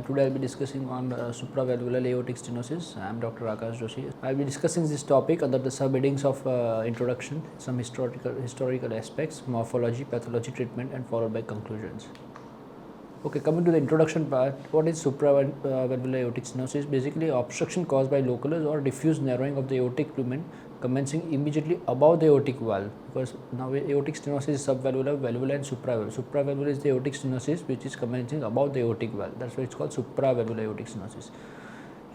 Today I will be discussing on supravalvular aortic stenosis. I am Dr. Akash Joshi. I will be discussing this topic under the subheadings of introduction, some historical aspects, morphology, pathology, treatment, and followed by conclusions. Okay, coming to the introduction part, what is supravalvular aortic stenosis? Basically, obstruction caused by localized or diffuse narrowing of the aortic lumen commencing immediately above the aortic valve, because now aortic stenosis is subvalvular, valvular and supravalvular. Supravalvular is the aortic stenosis which is commencing above the aortic valve. That's why it's called supravalvular aortic stenosis.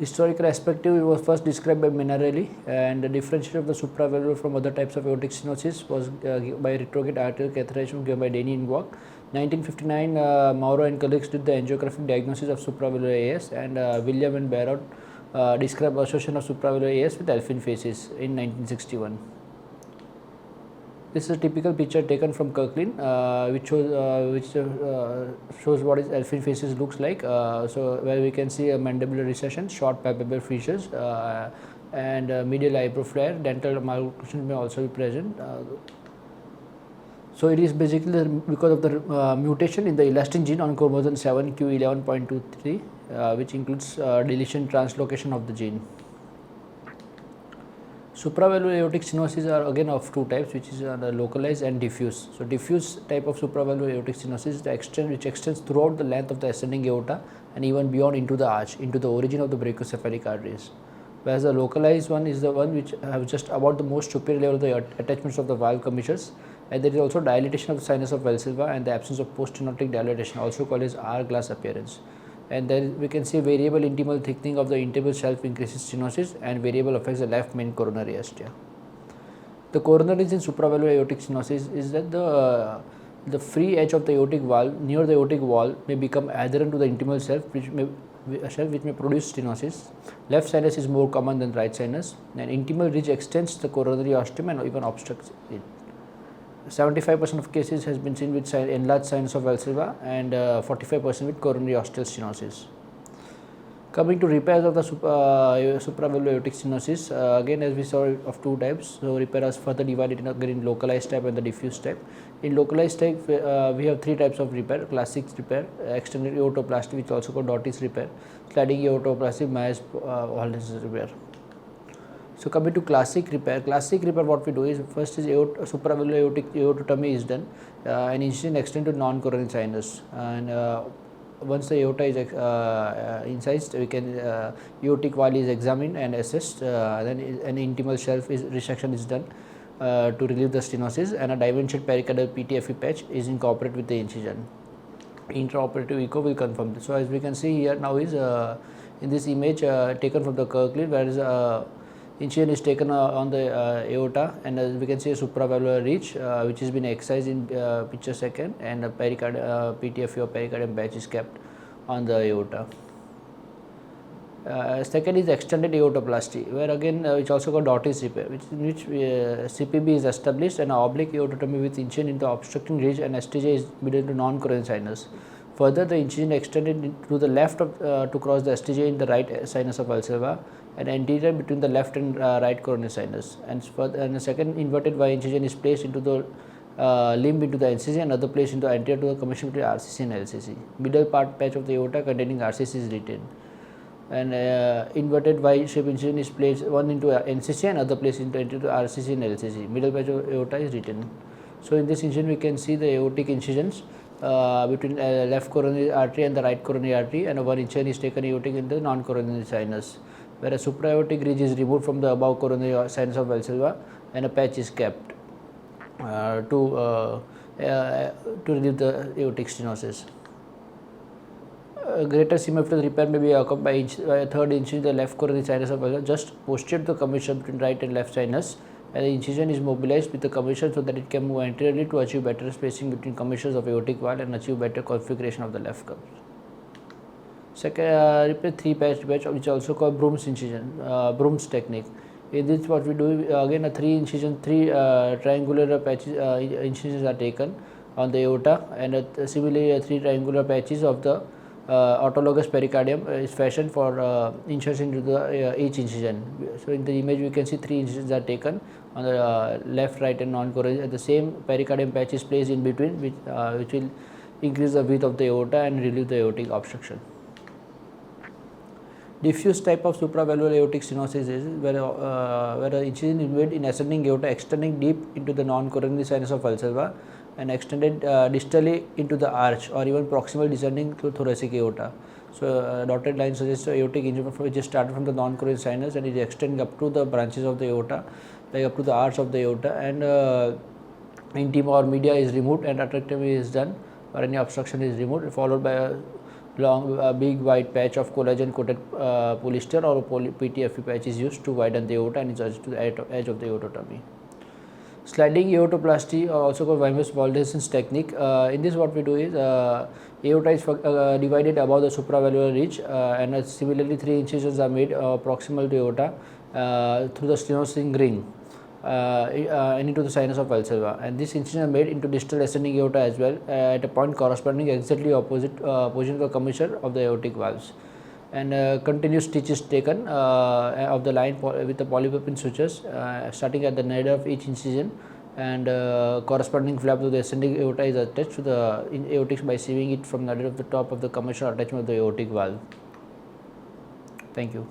Historical perspective, it was first described by Minarelli, and the differentiation of the supravalvular from other types of aortic stenosis was by retrograde arterial catheterization given by Denny and Walk. 1959, Mauro and colleagues did the angiographic diagnosis of supravalvular AS, and William and Barrett described association of supravalvular AS with Elfin facies in 1961. This is a typical picture taken from Kirkland, which shows what is Elfin facies looks like. So where we can see a mandibular recession, short palpebral features, and medial eyebrow flare. Dental malocclusion may also be present. So it is basically because of the mutation in the elastin gene on chromosome 7q11.23, which includes deletion translocation of the gene. Supravalvular aortic stenosis are again of two types, which is localized and diffuse. So diffuse type of supravalvular aortic stenosis is the which extends throughout the length of the ascending aorta and even beyond into the arch, into the origin of the brachiocephalic arteries. Whereas the localized one is the one which have just about the most superior level of the attachments of the valve commissures, and there is also dilatation of the sinus of Valsalva and the absence of post-stenotic dilatation, also called as hourglass appearance. And then we can see variable intimal thickening of the intimal shelf increases stenosis, and variable affects the left main coronary ostia. The coronaries in supravalvular aortic stenosis is that the free edge of the aortic valve near the aortic wall may become adherent to the intimal shelf, which may produce stenosis. Left sinus is more common than right sinus, and intimal ridge extends the coronary ostium and even obstructs it. 75% of cases has been seen with enlarged sinus of Valsalva, and 45% with coronary ostial stenosis. Coming to repairs of the supravalvular aortic stenosis, again as we saw of two types. So repair is further divided in localized type and the diffuse type. In localized type, we have three types of repair: classic repair, extended aortoplasty, which is also called Dottis repair, sliding aortoplasty, Myers-Walden's repair. So coming to classic repair, what we do is first is supravalvular aortic aortotomy is done, an incision extended to non-coronary sinus, and once the aorta is incised, we can aortic valve is examined and assessed. Then an intimal shelf resection is done to relieve the stenosis, and a dimensional pericardial PTFE patch is incorporated with the incision. Intraoperative echo will confirm this. So as we can see here now is in this image taken from the Kirkland, where is incision is taken on the aorta, and as we can see a supravalvular ridge which has been excised in picture second, and a PTFE or pericardium patch is kept on the aorta. Second is extended aortoplasty, where again which also called Dottis repair, which CPB is established, and oblique aortotomy with incision into obstructing ridge, and STJ is built into non-coronary sinus. Further, the incision extended to the left to cross the STJ in the right sinus of Valsalva, and anterior between the left and right coronary sinus. And the second inverted Y incision is placed into the limb into the NCC, and other placed into anterior to the commission between RCC and LCC. Middle part patch of the aorta containing RCC is retained, and inverted Y shape incision is placed one into NCC and other placed into RCC and LCC. Middle patch of aorta is retained. So in this incision we can see the aortic incisions between left coronary artery and the right coronary artery, and one incision is taken aortic in the non-coronary sinus, whereas supraortic ridge is removed from the above coronary sinus of Valsalva, and a patch is kept to relieve the aortic stenosis. Greater symmetrical repair may be accompanied by a third incision in the left coronary sinus of Valsalva, just posterior to the commissure between right and left sinus, and the incision is mobilized with the commissure so that it can move anteriorly to achieve better spacing between commissures of aortic valve and achieve better configuration of the left cup. Second, repair three patch, which is also called Broom's incision, Broom's technique. In this, what we do again a three triangular patches incisions are taken on the aorta, and similarly three triangular patches of the autologous pericardium is fashioned for insertion into the each incision. So in the image we can see three incisions are taken on the left, right and non-coronary, and the same pericardium patch is placed in between, which will increase the width of the aorta and relieve the aortic obstruction. Diffuse type of supravalvular aortic stenosis is where an incision is made in ascending aorta extending deep into the non-coronary sinus of valsalva and extended distally into the arch or even proximal descending to thoracic aorta. So, dotted line suggests aortic incision which is started from the non-coronary sinus and is extending up to the branches of the aorta, like up to the arch of the aorta, and intima or media is removed and atractomy is done or any obstruction is removed, followed by a long big white patch of collagen coated polyester or PTFE patch is used to widen the aorta and is attached to the edge of the aortotomy. Sliding aortoplasty, or also called Weymouth Walden's technique. In this, what we do is aorta is divided above the supravalvular ridge, and similarly 3 incisions are made proximal to aorta through the stenosing ring and into the sinus of valsalva, and this incision are made into distal ascending aorta as well at a point corresponding exactly opposite position of the commissure of the aortic valves, and continuous stitch is taken of the line with the polypeptide sutures starting at the nadir of each incision, and corresponding flap of the ascending aorta is attached to the aortic by sieving it from the nadir of the top of the commissure attachment of the aortic valve. Thank you.